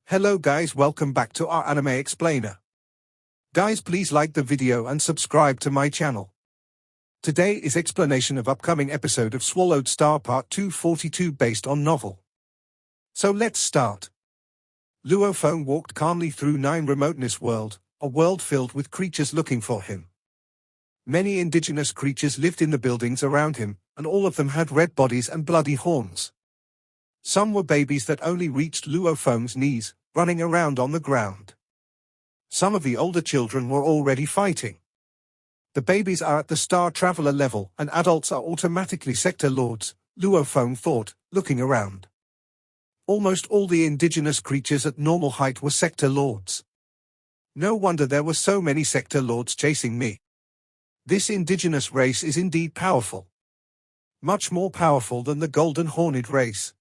Hello guys, welcome back to our anime explainer. Guys, please like the video and subscribe to my channel. Today is explanation of upcoming episode of Swallowed Star Part 242 based on novel. So let's start. Luo Feng walked calmly through Remoteness world, a world filled with creatures looking for him. Many indigenous creatures lived in the buildings around him, and all of them had red bodies and bloody horns. Some were babies that only reached Luo Feng's knees, running around on the ground. Some of the older children were already fighting. The babies are at the Star Traveler level and adults are automatically Sector Lords, Luo Feng thought, looking around. Almost all the indigenous creatures at normal height were Sector Lords. No wonder there were so many Sector Lords chasing me. This indigenous race is indeed powerful. Much more powerful than the Golden Horned race.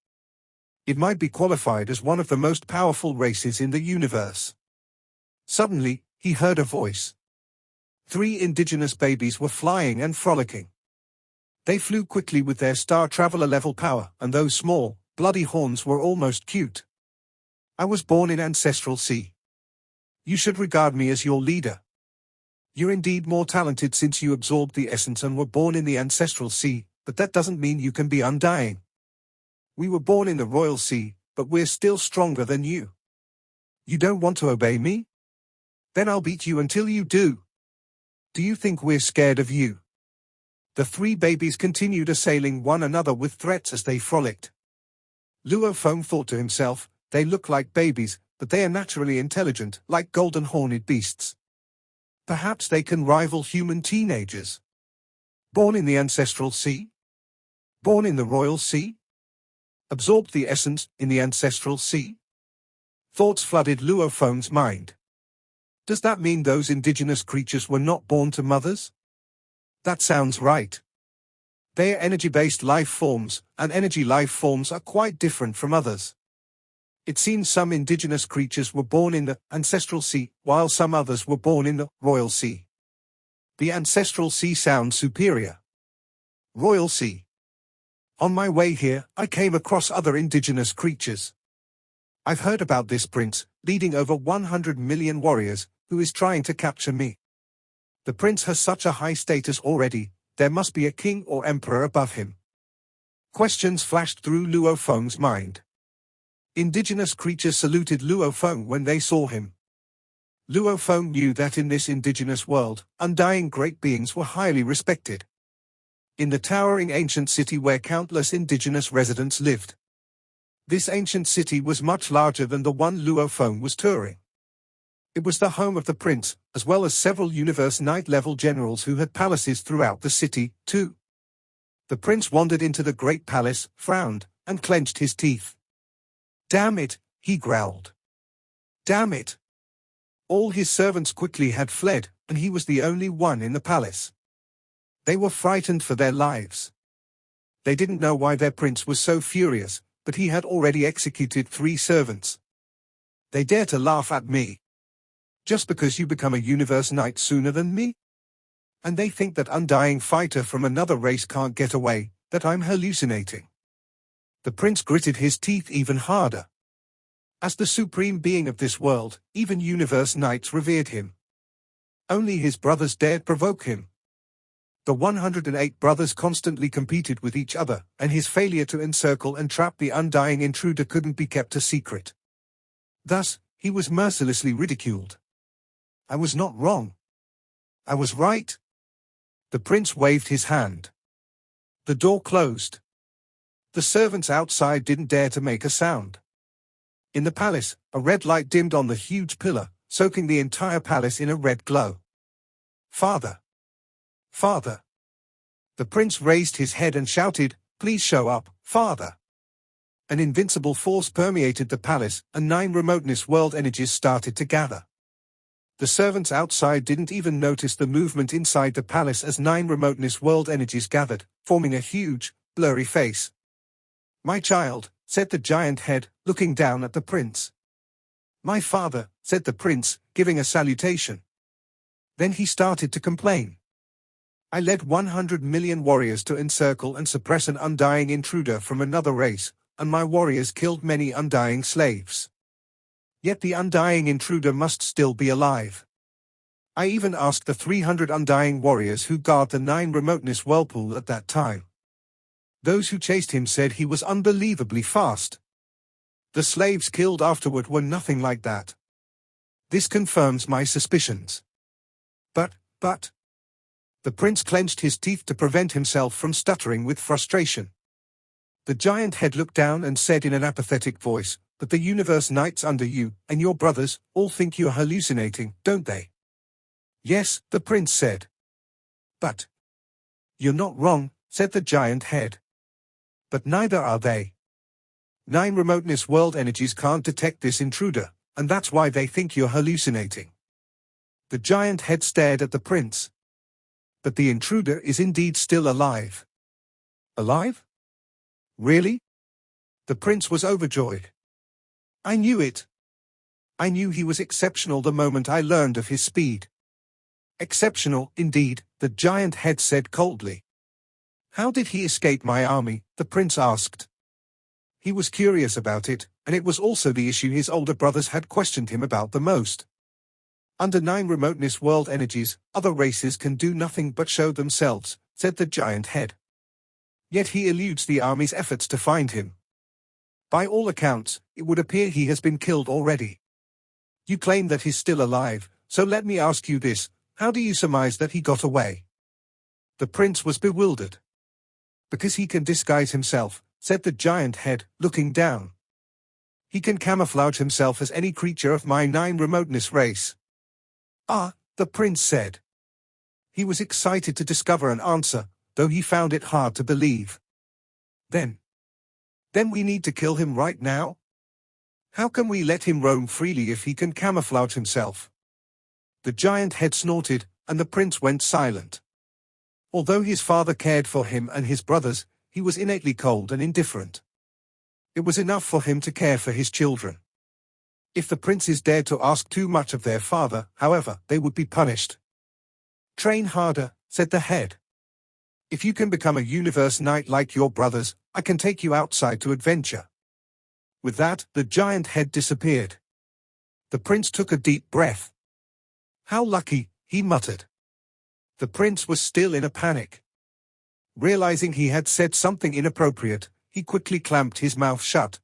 It might be qualified as one of the most powerful races in the universe. Suddenly, he heard a voice. 3 indigenous babies were flying and frolicking. They flew quickly with their Star Traveler level power, and those small, bloody horns were almost cute. I was born in Ancestral Sea. You should regard me as your leader. You're indeed more talented since you absorbed the essence and were born in the Ancestral Sea, but that doesn't mean you can be undying. We were born in the Royal Sea, but we're still stronger than you. You don't want to obey me? Then I'll beat you until you do. Do you think we're scared of you? The 3 babies continued assailing one another with threats as they frolicked. Luo Feng thought to himself, they look like babies, but they are naturally intelligent, like golden horned beasts. Perhaps they can rival human teenagers. Born in the Ancestral Sea? Born in the Royal Sea? Absorbed the essence in the Ancestral Sea? Thoughts flooded Luo Feng's mind. Does that mean those indigenous creatures were not born to mothers? That sounds right. They are energy-based life forms, and energy life forms are quite different from others. It seems some indigenous creatures were born in the Ancestral Sea, while some others were born in the Royal Sea. The Ancestral Sea sounds superior. Royal Sea. On my way here, I came across other indigenous creatures. I've heard about this prince, leading over 100 million warriors, who is trying to capture me. The prince has such a high status already, there must be a king or emperor above him. Questions flashed through Luo Feng's mind. Indigenous creatures saluted Luo Feng when they saw him. Luo Feng knew that in this indigenous world, undying great beings were highly respected. In the towering ancient city where countless indigenous residents lived. This ancient city was much larger than the one Luo Feng was touring. It was the home of the prince, as well as several Universe Knight-level generals who had palaces throughout the city, too. The prince wandered into the great palace, frowned, and clenched his teeth. Damn it, he growled. Damn it. All his servants quickly had fled, and he was the only one in the palace. They were frightened for their lives. They didn't know why their prince was so furious, but he had already executed 3 servants. They dare to laugh at me. Just because you become a Universe Knight sooner than me? And they think that undying fighter from another race can't get away, that I'm hallucinating. The prince gritted his teeth even harder. As the supreme being of this world, even Universe Knights revered him. Only his brothers dared provoke him. The 108 brothers constantly competed with each other, and his failure to encircle and trap the undying intruder couldn't be kept a secret. Thus, he was mercilessly ridiculed. I was not wrong. I was right. The prince waved his hand. The door closed. The servants outside didn't dare to make a sound. In the palace, a red light dimmed on the huge pillar, soaking the entire palace in a red glow. Father! Father! The prince raised his head and shouted, "Please show up, Father!" An invincible force permeated the palace, and 9 Remoteness world energies started to gather. The servants outside didn't even notice the movement inside the palace as 9 Remoteness world energies gathered, forming a huge, blurry face. "My child," said the giant head, looking down at the prince. "My father," said the prince, giving a salutation. Then he started to complain. I led 100 million warriors to encircle and suppress an undying intruder from another race, and my warriors killed many undying slaves. Yet the undying intruder must still be alive. I even asked the 300 undying warriors who guard the 9 Remoteness whirlpool at that time. Those who chased him said he was unbelievably fast. The slaves killed afterward were nothing like that. This confirms my suspicions. But. The prince clenched his teeth to prevent himself from stuttering with frustration. The giant head looked down and said in an apathetic voice, "But the universe knights under you, and your brothers, all think you're hallucinating, don't they?" "Yes," the prince said. "But you're not wrong," said the giant head. "But neither are they. 9 Remoteness world energies can't detect this intruder, and that's why they think you're hallucinating." The giant head stared at the prince. "But the intruder is indeed still alive." "Alive? Really?" The prince was overjoyed. "I knew it. I knew he was exceptional the moment I learned of his speed." "Exceptional, indeed," the giant head said coldly. "How did he escape my army?" the prince asked. He was curious about it, and it was also the issue his older brothers had questioned him about the most. "Under 9 Remoteness world energies, other races can do nothing but show themselves," said the giant head. "Yet he eludes the army's efforts to find him. By all accounts, it would appear he has been killed already. You claim that he's still alive, so let me ask you this, how do you surmise that he got away?" The prince was bewildered. "Because he can disguise himself," said the giant head, looking down. "He can camouflage himself as any creature of my 9 Remoteness race." "Ah," the prince said. He was excited to discover an answer, though he found it hard to believe. Then we need to kill him right now? How can we let him roam freely if he can camouflage himself?" The giant head snorted, and the prince went silent. Although his father cared for him and his brothers, he was innately cold and indifferent. It was enough for him to care for his children. If the princes dared to ask too much of their father, however, they would be punished. "Train harder," said the head. "If you can become a universe knight like your brothers, I can take you outside to adventure." With that, the giant head disappeared. The prince took a deep breath. "How lucky," he muttered. The prince was still in a panic. Realizing he had said something inappropriate, he quickly clamped his mouth shut.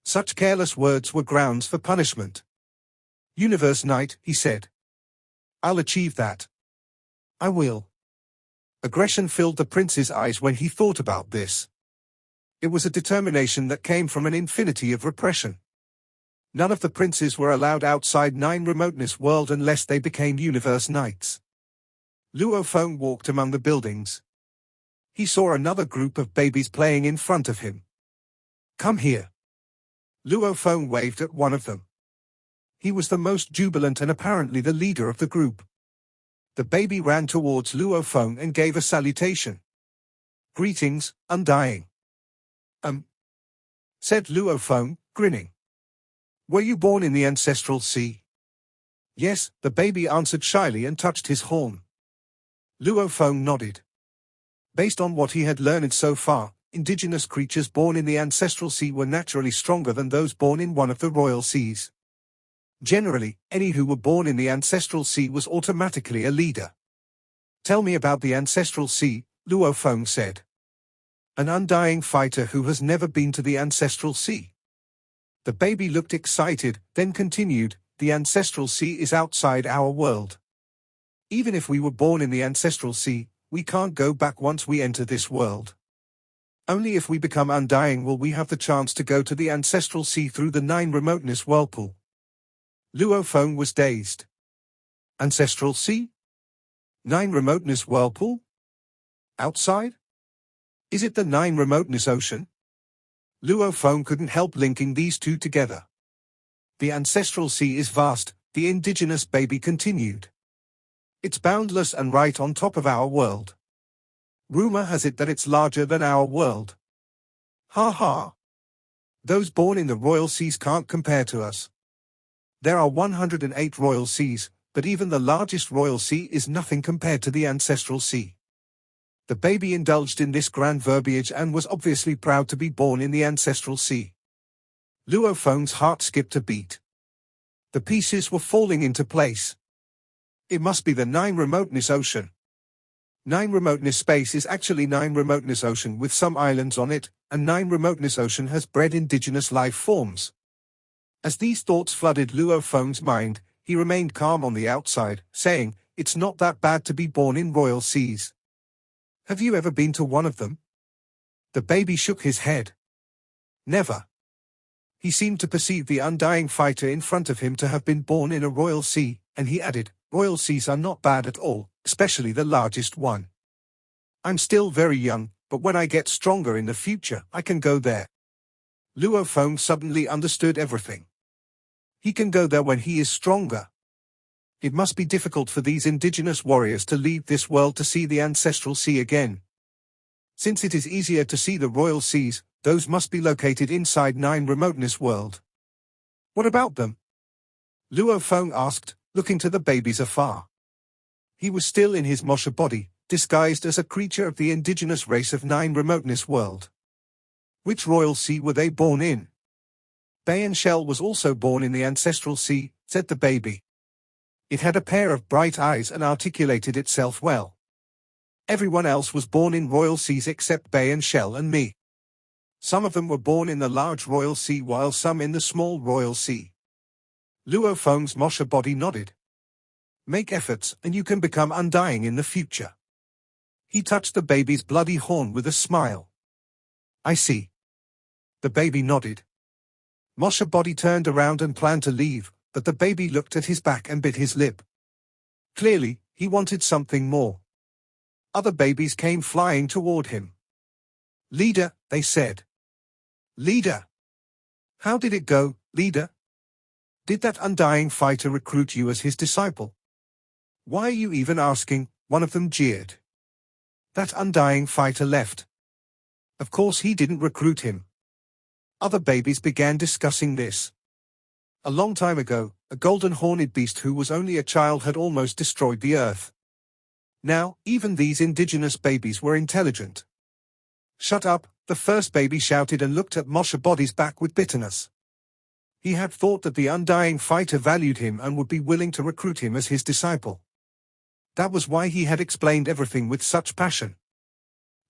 Such careless words were grounds for punishment. "Universe Knight," he said. "I'll achieve that. I will." Aggression filled the prince's eyes when he thought about this. It was a determination that came from an infinity of repression. None of the princes were allowed outside 9 Remoteness world unless they became universe knights. Luo Feng walked among the buildings. He saw another group of babies playing in front of him. "Come here." Luo Feng waved at one of them. He was the most jubilant and apparently the leader of the group. The baby ran towards Luo Feng and gave a salutation. "Greetings, Undying." Said Luo Feng, grinning. "Were you born in the ancestral sea?" "Yes," the baby answered shyly and touched his horn. Luo Feng nodded. Based on what he had learned so far, indigenous creatures born in the ancestral sea were naturally stronger than those born in one of the royal seas. Generally, any who were born in the ancestral sea was automatically a leader. "Tell me about the ancestral sea," Luo Feng said. "An undying fighter who has never been to the ancestral sea." The baby looked excited, then continued, "The ancestral sea is outside our world. Even if we were born in the ancestral sea, we can't go back once we enter this world. Only if we become undying will we have the chance to go to the ancestral sea through the 9 Remoteness whirlpool." Luo Feng was dazed. "Ancestral sea? 9 Remoteness whirlpool? Outside? Is it the 9 Remoteness ocean?" Luo Feng couldn't help linking these two together. "The ancestral sea is vast," the indigenous baby continued. "It's boundless and right on top of our world. Rumor has it that it's larger than our world. Ha ha. Those born in the royal seas can't compare to us. There are 108 royal seas, but even the largest royal sea is nothing compared to the ancestral sea." The baby indulged in this grand verbiage and was obviously proud to be born in the ancestral sea. Luo Feng's heart skipped a beat. The pieces were falling into place. It must be the Nine Remoteness Ocean. Nine Remoteness space is actually Nine Remoteness Ocean with some islands on it, and Nine Remoteness Ocean has bred indigenous life forms. As these thoughts flooded Luo Feng's mind, he remained calm on the outside, saying, "It's not that bad to be born in royal seas. Have you ever been to one of them?" The baby shook his head. Never. He seemed to perceive the undying fighter in front of him to have been born in a royal sea, and he added, "Royal seas are not bad at all, especially the largest one. I'm still very young, but when I get stronger in the future, I can go there." Luo Feng suddenly understood everything. He can go there when he is stronger. It must be difficult for these indigenous warriors to leave this world to see the ancestral sea again. Since it is easier to see the royal seas, those must be located inside Nine Remoteness world. What about them? Luo Feng asked, looking to the babies afar. He was still in his Mosha body, disguised as a creature of the indigenous race of Nine Remoteness world. Which royal sea were they born in? Bayan Shell was also born in the ancestral sea, said the baby. It had a pair of bright eyes and articulated itself well. Everyone else was born in royal seas except Bayan Shell and me. Some of them were born in the large royal sea while some in the small royal sea. Luo Feng's Mosha body nodded. Make efforts and you can become undying in the future. He touched the baby's bloody horn with a smile. I see. The baby nodded. Mosha body turned around and planned to leave, but the baby looked at his back and bit his lip. Clearly, he wanted something more. Other babies came flying toward him. Leader, they said. Leader. How did it go, leader? Did that undying fighter recruit you as his disciple? Why are you even asking? One of them jeered. That undying fighter left. Of course he didn't recruit him. Other babies began discussing this. A long time ago, a golden horned beast who was only a child had almost destroyed the earth. Now, even these indigenous babies were intelligent. Shut up, the first baby shouted and looked at Mosha body's back with bitterness. He had thought that the undying fighter valued him and would be willing to recruit him as his disciple. That was why he had explained everything with such passion.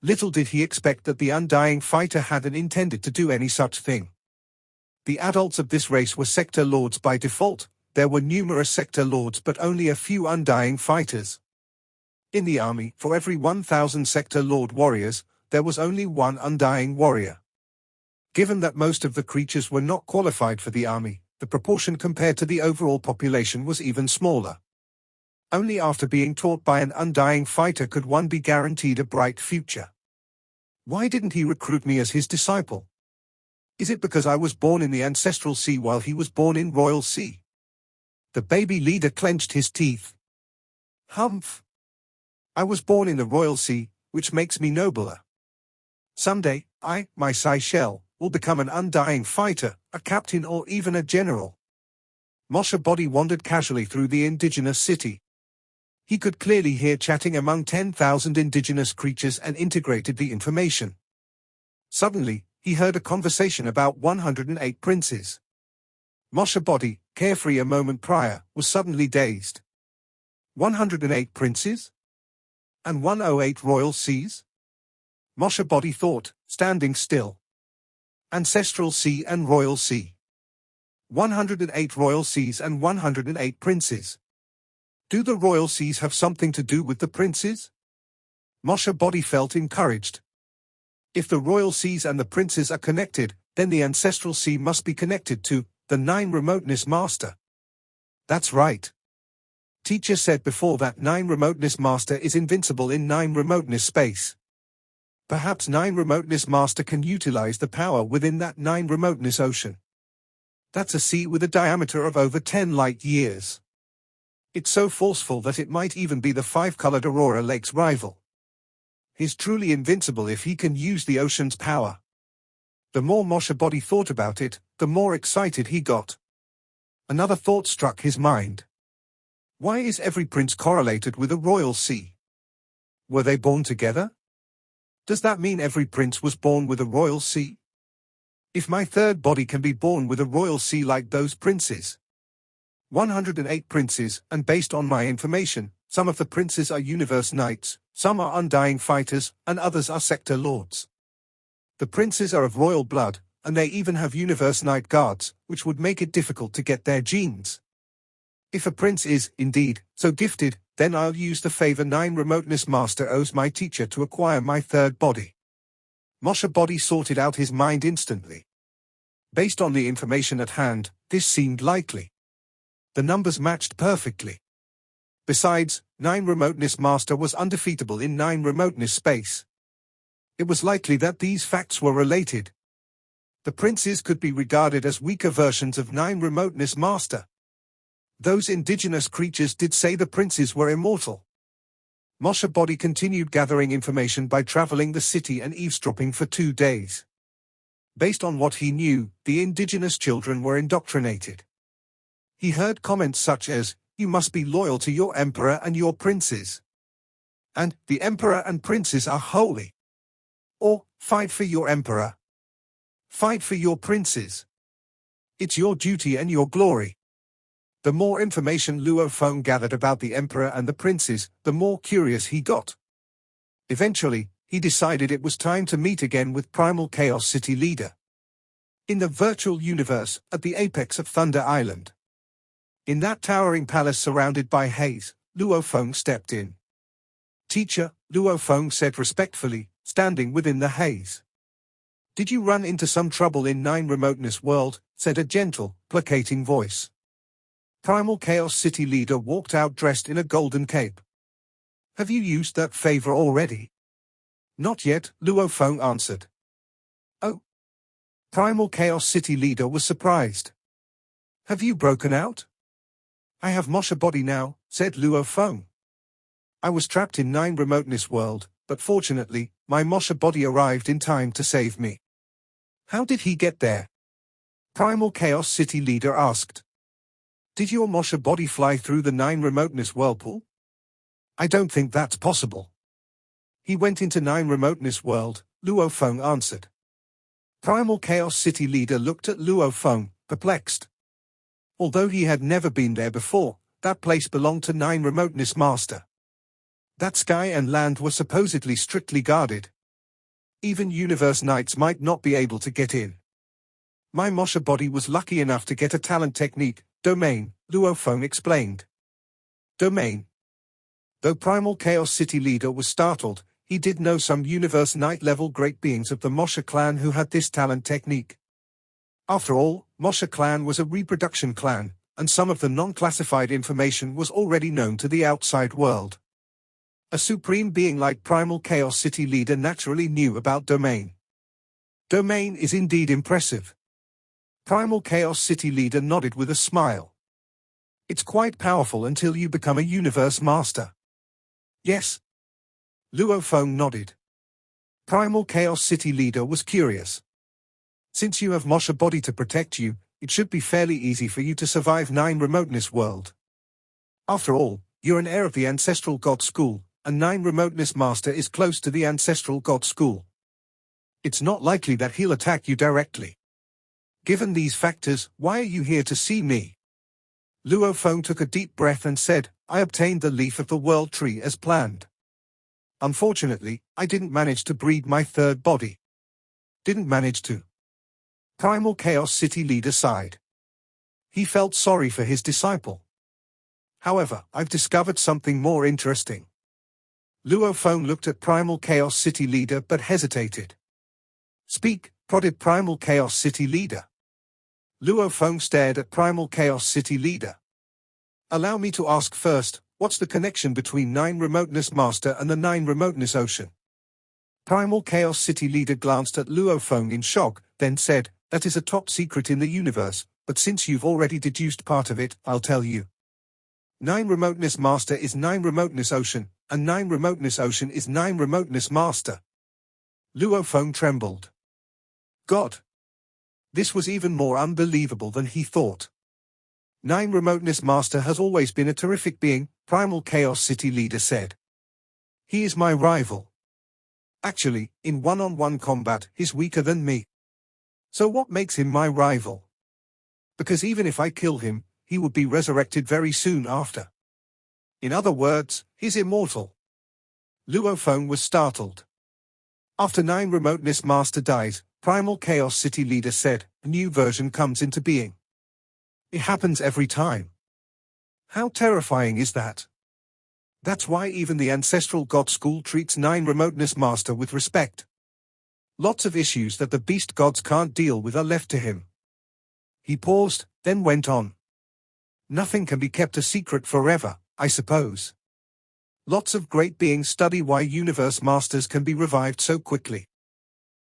Little did he expect that the undying fighter hadn't intended to do any such thing. The adults of this race were sector lords by default. There were numerous sector lords but only a few undying fighters. In the army, for every 1,000 sector lord warriors, there was only one undying warrior. Given that most of the creatures were not qualified for the army, the proportion compared to the overall population was even smaller. Only after being taught by an undying fighter could one be guaranteed a bright future. Why didn't he recruit me as his disciple? Is it because I was born in the ancestral sea while he was born in royal sea? The baby leader clenched his teeth. Humph! I was born in the royal sea, which makes me nobler. Someday, I, my Sai Shell, will become an undying fighter, a captain or even a general. Mosha body wandered casually through the indigenous city. He could clearly hear chatting among 10,000 indigenous creatures and integrated the information. Suddenly, he heard a conversation about 108 princes. Mosha body, carefree a moment prior, was suddenly dazed. 108 princes? And 108 royal seas? Mosha body thought, standing still. Ancestral sea and royal sea. 108 royal seas and 108 princes. Do the royal seas have something to do with the princes? Mosha body felt encouraged. If the royal seas and the princes are connected, then the ancestral sea must be connected to the Nine Remoteness Master. That's right. Teacher said before that Nine Remoteness Master is invincible in Nine Remoteness space. Perhaps Nine Remoteness Master can utilize the power within that Nine Remoteness ocean. That's a sea with a diameter of over 10 light years. It's so forceful that it might even be the five-colored Aurora Lake's rival. He's truly invincible if he can use the ocean's power. The more Mosha body thought about it, the more excited he got. Another thought struck his mind. Why is every prince correlated with a royal sea? Were they born together? Does that mean every prince was born with a royal sea? If my third body can be born with a royal sea like those princes, 108 princes, and based on my information, some of the princes are universe knights, some are undying fighters, and others are sector lords. The princes are of royal blood, and they even have universe knight guards, which would make it difficult to get their genes. If a prince is, indeed, so gifted, then I'll use the favor 9 Remoteness Master owes my teacher to acquire my third body. Moshe Body sorted out his mind instantly. Based on the information at hand, this seemed likely. The numbers matched perfectly. Besides, 9 Remoteness Master was undefeatable in 9 Remoteness space. It was likely that these facts were related. The princes could be regarded as weaker versions of 9 Remoteness Master. Those indigenous creatures did say the princes were immortal. Moshe Body continued gathering information by traveling the city and eavesdropping for 2 days. Based on what he knew, the indigenous children were indoctrinated. He heard comments such as, "You must be loyal to your emperor and your princes," and "The emperor and princes are holy," or "Fight for your emperor. Fight for your princes. It's your duty and your glory." The more information Luo Feng gathered about the emperor and the princes, the more curious he got. Eventually, he decided it was time to meet again with Primal Chaos City leader. In the virtual universe, at the apex of Thunder Island. In that towering palace surrounded by haze, Luo Feng stepped in. "Teacher," Luo Feng said respectfully, standing within the haze. "Did you run into some trouble in 9 Remoteness World?" said a gentle, placating voice. Primal Chaos City leader walked out dressed in a golden cape. "Have you used that favor already?" "Not yet," Luo Feng answered. "Oh." Primal Chaos City leader was surprised. "Have you broken out?" "I have Moshe Body now," said Luo Feng. "I was trapped in 9 Remoteness World, but fortunately, my Moshe Body arrived in time to save me." "How did he get there?" Primal Chaos City leader asked. "Did your Moshe Body fly through the 9 Remoteness Whirlpool?" "I don't think that's possible." "He went into 9 Remoteness World," Luo Feng answered. Primal Chaos City leader looked at Luo Feng, perplexed. Although he had never been there before, that place belonged to 9 Remoteness Master. That sky and land were supposedly strictly guarded. Even Universe Knights might not be able to get in. "My Moshe Body was lucky enough to get a talent technique, domain," Luo Feng explained. Domain. Though Primal Chaos City leader was startled, he did know some Universe Knight level great beings of the Moshe clan who had this talent technique. After all, Moshe clan was a reproduction clan, and some of the non-classified information was already known to the outside world. A supreme being like Primal Chaos City leader naturally knew about domain. Domain is indeed impressive. Primal Chaos City leader nodded with a smile. "It's quite powerful until you become a Universe Master." "Yes." Luo Feng nodded. Primal Chaos City leader was curious. "Since you have Moshe Body to protect you, it should be fairly easy for you to survive 9 Remoteness World. After all, you're an heir of the Ancestral God School, and 9 Remoteness Master is close to the Ancestral God School. It's not likely that he'll attack you directly. Given these factors, why are you here to see me?" Luo Feng took a deep breath and said, "I obtained the leaf of the world tree as planned. Unfortunately, I didn't manage to breed my third body." "Didn't manage to?" Primal Chaos City leader sighed. He felt sorry for his disciple. "However, I've discovered something more interesting." Luo Feng looked at Primal Chaos City leader but hesitated. "Speak," prodded Primal Chaos City leader. Luo Feng stared at Primal Chaos City leader. "Allow me to ask first, what's the connection between 9 Remoteness Master and the 9 Remoteness Ocean?" Primal Chaos City leader glanced at Luo Feng in shock, then said, "That is a top secret in the universe, but since you've already deduced part of it, I'll tell you. 9 Remoteness Master is 9 Remoteness Ocean, and 9 Remoteness Ocean is 9 Remoteness Master." Luo Feng trembled. God! This was even more unbelievable than he thought. 9 Remoteness Master has always been a terrific being, Primal Chaos City leader said. "He is my rival. Actually, in one-on-one combat, he's weaker than me. So what makes him my rival? Because even if I kill him, he would be resurrected very soon after. In other words, he's immortal. Luophone was startled. After 9 Remoteness Master dies, Primal Chaos City Leader said, a new version comes into being. It happens every time. How terrifying is that? That's why even the ancestral God School treats 9 Remoteness Master with respect. Lots of issues that the beast gods can't deal with are left to him. He paused, then went on. Nothing can be kept a secret forever, I suppose. Lots of great beings study why universe masters can be revived so quickly.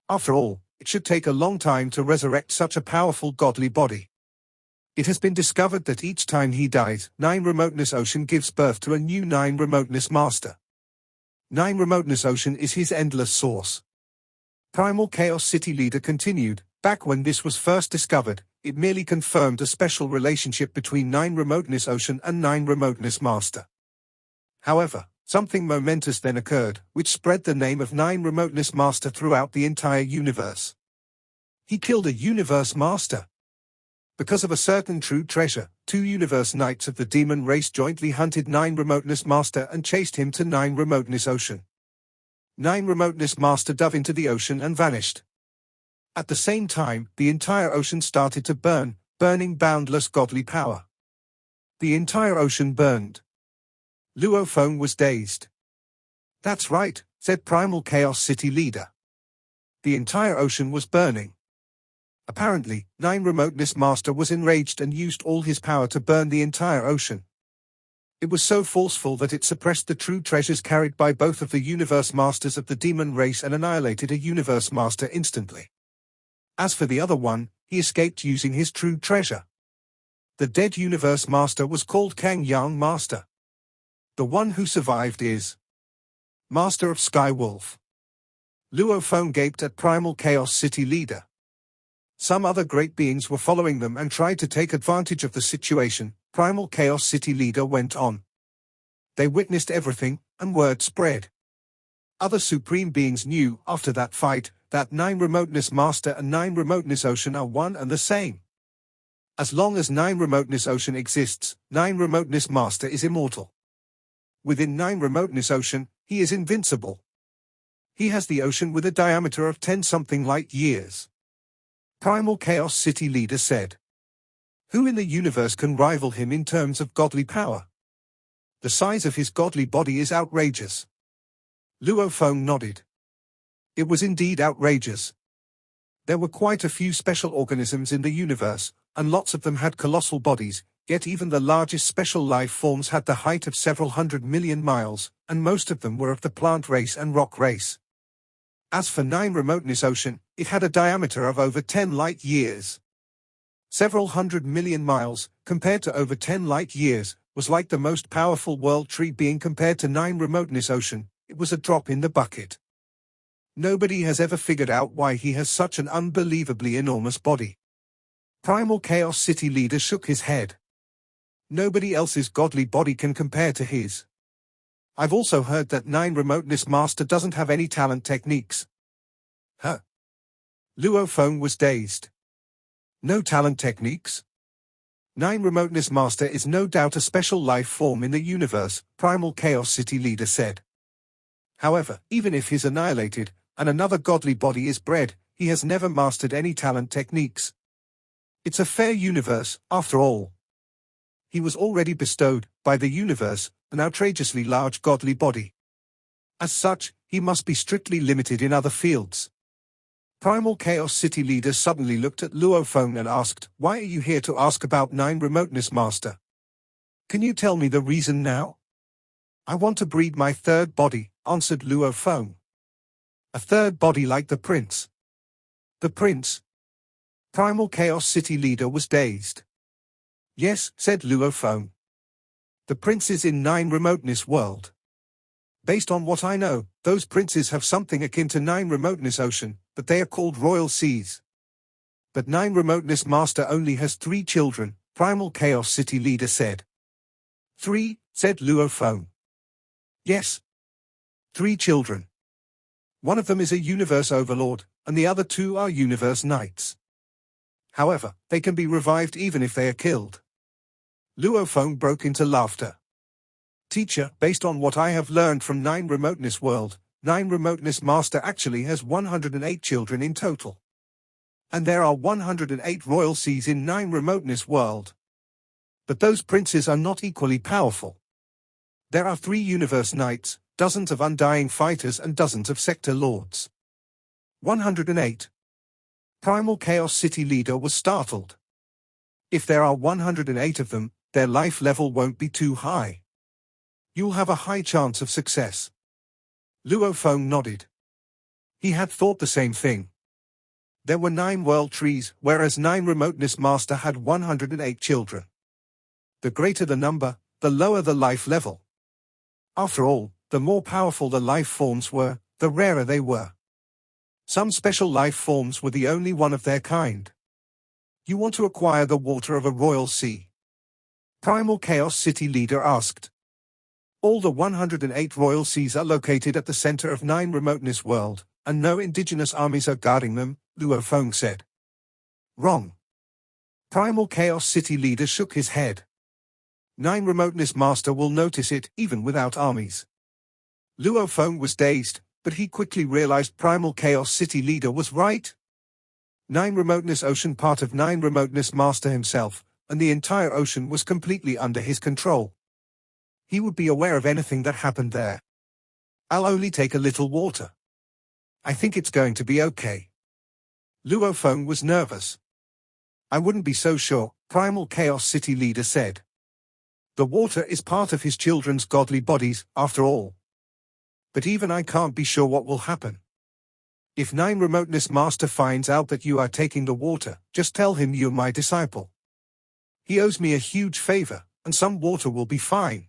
After all, it should take a long time to resurrect such a powerful godly body. It has been discovered that each time he dies, 9 Remoteness Ocean gives birth to a new 9 Remoteness Master. 9 Remoteness Ocean is his endless source. Primal Chaos City Leader continued, back when this was first discovered, it merely confirmed a special relationship between 9 Remoteness Ocean and 9 Remoteness Master. However, something momentous then occurred, which spread the name of 9 Remoteness Master throughout the entire universe. He killed a universe master. Because of a certain true treasure, 2 universe knights of the demon race jointly hunted 9 Remoteness Master and chased him to 9 Remoteness Ocean. 9 Remoteness Master dove into the ocean and vanished. At the same time, the entire ocean started to burn, burning boundless godly power. The entire ocean burned. Luophone was dazed. That's right, said Primal Chaos City Leader. The entire ocean was burning. Apparently, 9 Remoteness Master was enraged and used all his power to burn the entire ocean. It was so forceful that it suppressed the true treasures carried by both of the universe masters of the demon race and annihilated a universe master instantly. As for the other one, he escaped using his true treasure. The dead universe master was called Kang Yang Master. The one who survived is Master of Skywolf. Luophone gaped at Primal Chaos City Leader. Some other great beings were following them and tried to take advantage of the situation. Primal Chaos City Leader went on. They witnessed everything, and word spread. Other supreme beings knew, after that fight, that 9 Remoteness Master and 9 Remoteness Ocean are one and the same. As long as 9 Remoteness Ocean exists, 9 Remoteness Master is immortal. Within 9 Remoteness Ocean, he is invincible. He has the ocean with a diameter of 10-something light years. Primal Chaos City Leader said. Who in the universe can rival him in terms of godly power? The size of his godly body is outrageous. Luophone nodded. It was indeed outrageous. There were quite a few special organisms in the universe, and lots of them had colossal bodies, yet even the largest special life forms had the height of several 100 million miles, and most of them were of the plant race and rock race. As for 9 Remoteness Ocean, it had a diameter of over 10 light years. Several 100 million miles, compared to over 10 light years, was like the most powerful world tree being compared to 9 Remoteness Ocean. It was a drop in the bucket. Nobody has ever figured out why he has such an unbelievably enormous body. Primal Chaos City Leader shook his head. Nobody else's godly body can compare to his. I've also heard that 9 Remoteness Master doesn't have any talent techniques. Huh? Luophone was dazed. No talent techniques? 9 Remoteness Master is no doubt a special life form in the universe, Primal Chaos City Leader said. However, even if he's annihilated, and another godly body is bred, he has never mastered any talent techniques. It's a fair universe, after all. He was already bestowed, by the universe, an outrageously large godly body. As such, he must be strictly limited in other fields. Primal Chaos City Leader suddenly looked at Luophone and asked, why are you here to ask about 9 Remoteness Master? Can you tell me the reason now? I want to breed my third body, answered Luophone. A third body like the prince. The prince? Primal Chaos City Leader was dazed. Yes, said Luophone. The princes in 9 Remoteness world. Based on what I know, those princes have something akin to 9 Remoteness Ocean, but they are called royal seas. But 9 Remoteness Master only has 3 children, Primal Chaos City Leader said. 3, said Luophone. Yes. 3 children. One of them is a universe overlord, and the other 2 are universe knights. However, they can be revived even if they are killed. Luofeng broke into laughter. Teacher, based on what I have learned from 9 Remoteness World, 9 Remoteness Master actually has 108 children in total. And there are 108 royal seas in 9 Remoteness World. But those princes are not equally powerful. There are 3 universe knights, dozens of undying fighters and dozens of sector lords. 108. Primal Chaos City leader was startled. If there are 108 of them, their life level won't be too high. You'll have a high chance of success. Luofeng nodded. He had thought the same thing. There were 9 world trees, whereas 9 Remoteness Master had 108 children. The greater the number, the lower the life level. After all, the more powerful the life forms were, the rarer they were. Some special life forms were the only one of their kind. You want to acquire the water of a royal sea? Primal Chaos City leader asked. All the 108 royal seas are located at the center of 9 Remoteness World, and no indigenous armies are guarding them, Luofeng said. Wrong. Primal Chaos City leader shook his head. 9 Remoteness Master will notice it, even without armies. Luofeng was dazed, but he quickly realized Primal Chaos City leader was right. 9 Remoteness Ocean part of 9 Remoteness Master himself, and the entire ocean was completely under his control. He would be aware of anything that happened there. I'll only take a little water. I think it's going to be okay. Luofeng was nervous. I wouldn't be so sure, Primal Chaos City leader said. The water is part of his children's godly bodies, after all. But even I can't be sure what will happen. If 9 Remoteness Master finds out that you are taking the water, just tell him you're my disciple. He owes me a huge favor, and some water will be fine.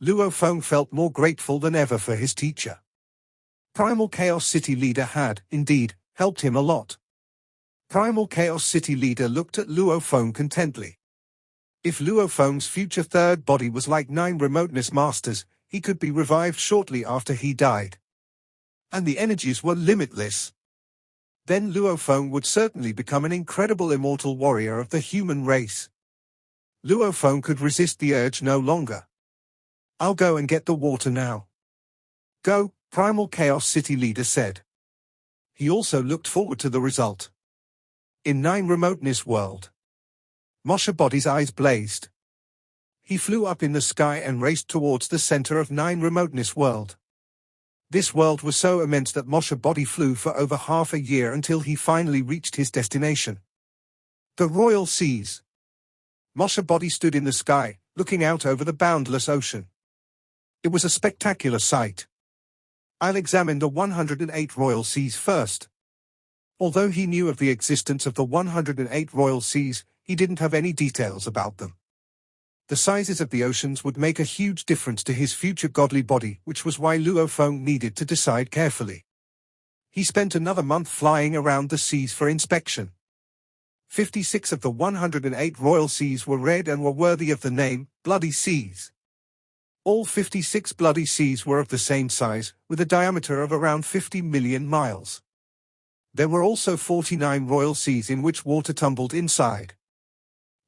Luofeng felt more grateful than ever for his teacher. Primal Chaos City leader had, indeed, helped him a lot. Primal Chaos City leader looked at Luofeng contently. If Luofeng's future third body was like 9 Remoteness Masters, he could be revived shortly after he died. And the energies were limitless. Then Luofeng would certainly become an incredible immortal warrior of the human race. Luofeng could resist the urge no longer. I'll go and get the water now. Go, Primal Chaos City leader said. He also looked forward to the result. In 9 Remoteness World, Moshe Body's eyes blazed. He flew up in the sky and raced towards the center of 9 Remoteness World. This world was so immense that Moshe Body flew for over half a year until he finally reached his destination. The Royal Seas. Moshe Body stood in the sky, looking out over the boundless ocean. It was a spectacular sight. I'll examine the 108 royal seas first. Although he knew of the existence of the 108 royal seas, he didn't have any details about them. The sizes of the oceans would make a huge difference to his future godly body, which was why Luofeng needed to decide carefully. He spent another month flying around the seas for inspection. 56 of the 108 royal seas were red and were worthy of the name, Bloody Seas. All 56 bloody seas were of the same size, with a diameter of around 50 million miles. There were also 49 royal seas in which water tumbled inside.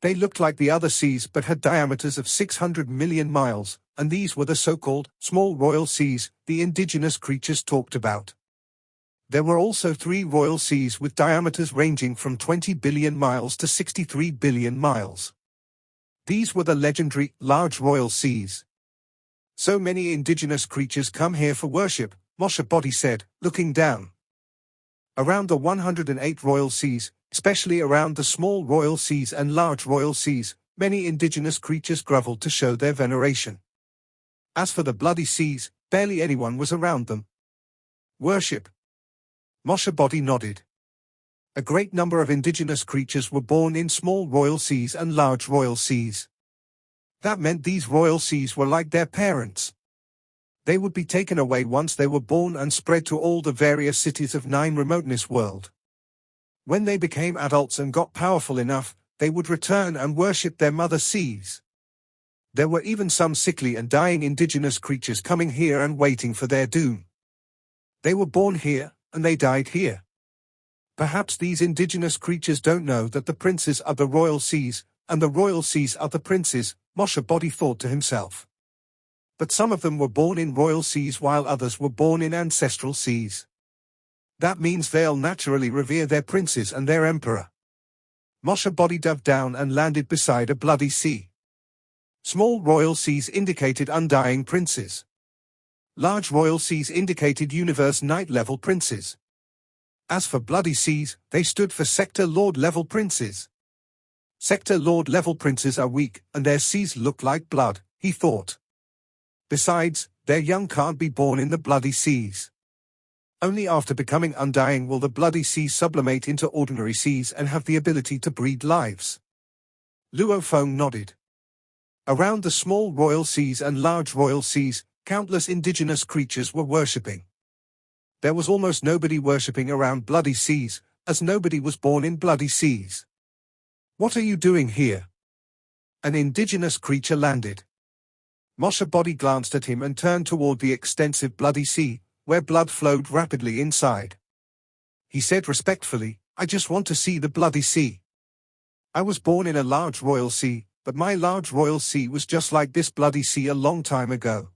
They looked like the other seas but had diameters of 600 million miles, and these were the so-called small royal seas the indigenous creatures talked about. There were also 3 royal seas with diameters ranging from 20 billion miles to 63 billion miles. These were the legendary large royal seas. So many indigenous creatures come here for worship, Moshe Body said, looking down. Around the 108 royal seas, especially around the small royal seas and large royal seas, many indigenous creatures groveled to show their veneration. As for the bloody seas, barely anyone was around them. Worship. Moshe Body nodded. A great number of indigenous creatures were born in small royal seas and large royal seas. That meant these royal seas were like their parents. They would be taken away once they were born and spread to all the various cities of 9 Remoteness World. When they became adults and got powerful enough, they would return and worship their mother seas. There were even some sickly and dying indigenous creatures coming here and waiting for their doom. They were born here, and they died here. Perhaps these indigenous creatures don't know that the princes of the royal seas, and the royal seas are the princes, Moshe Body thought to himself. But some of them were born in royal seas while others were born in ancestral seas. That means they'll naturally revere their princes and their emperor. Moshe Body dove down and landed beside a bloody sea. Small royal seas indicated undying princes. Large royal seas indicated universe night-level princes. As for bloody seas, they stood for sector lord-level princes. Sector lord-level princes are weak, and their seas look like blood, he thought. Besides, their young can't be born in the bloody seas. Only after becoming undying will the bloody seas sublimate into ordinary seas and have the ability to breed lives. Luo Feng nodded. Around the small royal seas and large royal seas, countless indigenous creatures were worshipping. There was almost nobody worshipping around bloody seas, as nobody was born in bloody seas. What are you doing here? An indigenous creature landed. Moshe Body glanced at him and turned toward the extensive bloody sea, where blood flowed rapidly inside. He said respectfully, I just want to see the bloody sea. I was born in a large royal sea, but my large royal sea was just like this bloody sea a long time ago.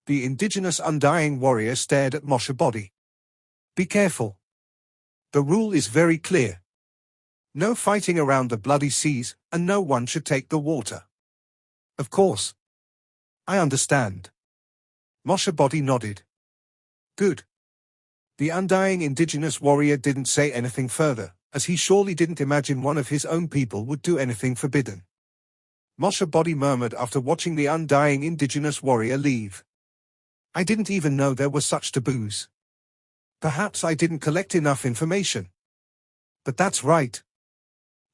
The indigenous undying warrior stared at Moshe Body. Be careful. The rule is very clear. No fighting around the bloody seas, and no one should take the water. Of course. I understand. Moshe Body nodded. Good. The undying indigenous warrior didn't say anything further, as he surely didn't imagine one of his own people would do anything forbidden. Moshe Body murmured after watching the undying indigenous warrior leave. I didn't even know there were such taboos. Perhaps I didn't collect enough information. But that's right.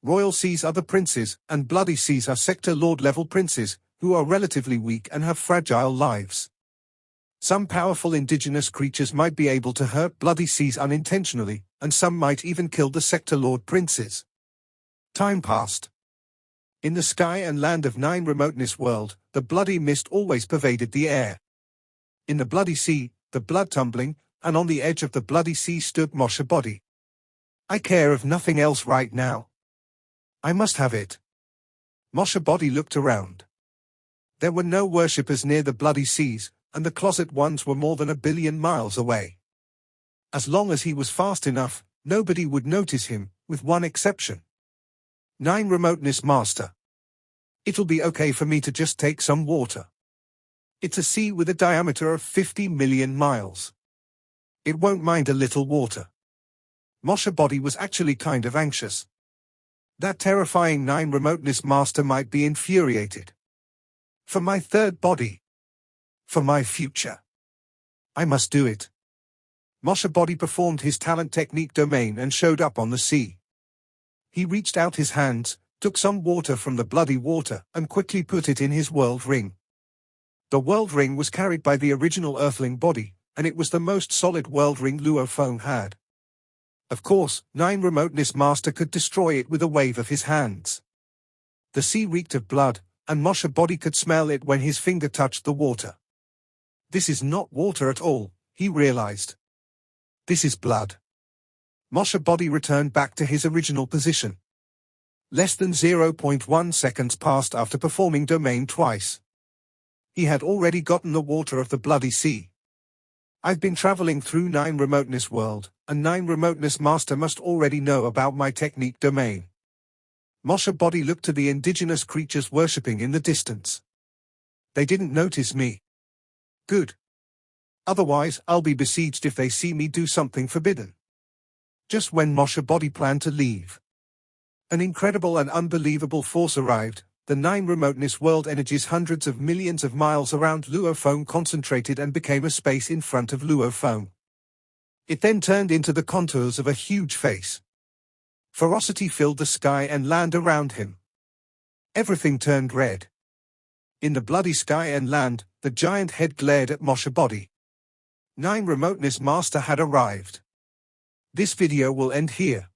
Royal seas are the princes, and bloody seas are sector lord-level princes, who are relatively weak and have fragile lives. Some powerful indigenous creatures might be able to hurt bloody seas unintentionally, and some might even kill the sector lord princes. Time passed. In the sky and land of Nine Remoteness world, the bloody mist always pervaded the air. In the bloody sea, the blood tumbling, and on the edge of the bloody sea stood Moshe Body. I care of nothing else right now. I must have it. Moshe Body looked around. There were no worshippers near the bloody seas, and the closet ones were more than 1 billion miles away. As long as he was fast enough, nobody would notice him, with one exception. Nine Remoteness Master. It'll be okay for me to just take some water. It's a sea with a diameter of 50 million miles. It won't mind a little water. Moshe Body was actually kind of anxious. That terrifying Nine Remoteness Master might be infuriated. For my third body. For my future. I must do it. Moshe Body performed his talent technique domain and showed up on the sea. He reached out his hands, took some water from the bloody water, and quickly put it in his world ring. The world ring was carried by the original Earthling body, and it was the most solid world ring Luo Feng had. Of course, Nine Remoteness Master could destroy it with a wave of his hands. The sea reeked of blood, and Moshe Body could smell it when his finger touched the water. This is not water at all, he realized. This is blood. Moshe Body returned back to his original position. Less than 0.1 seconds passed after performing domain twice. He had already gotten the water of the bloody sea. I've been traveling through Nine Remoteness world, and Nine Remoteness Master must already know about my technique domain. Moshe Body looked to the indigenous creatures worshipping in the distance. They didn't notice me. Good. Otherwise, I'll be besieged if they see me do something forbidden. Just when Moshe Body planned to leave, an incredible and unbelievable force arrived. The Nine Remoteness world energies hundreds of millions of miles around Luo Feng concentrated and became a space in front of Luo Feng. It then turned into the contours of a huge face. Ferocity filled the sky and land around him. Everything turned red. In the bloody sky and land, the giant head glared at Moshe Body. Nine Remoteness Master had arrived. This video will end here.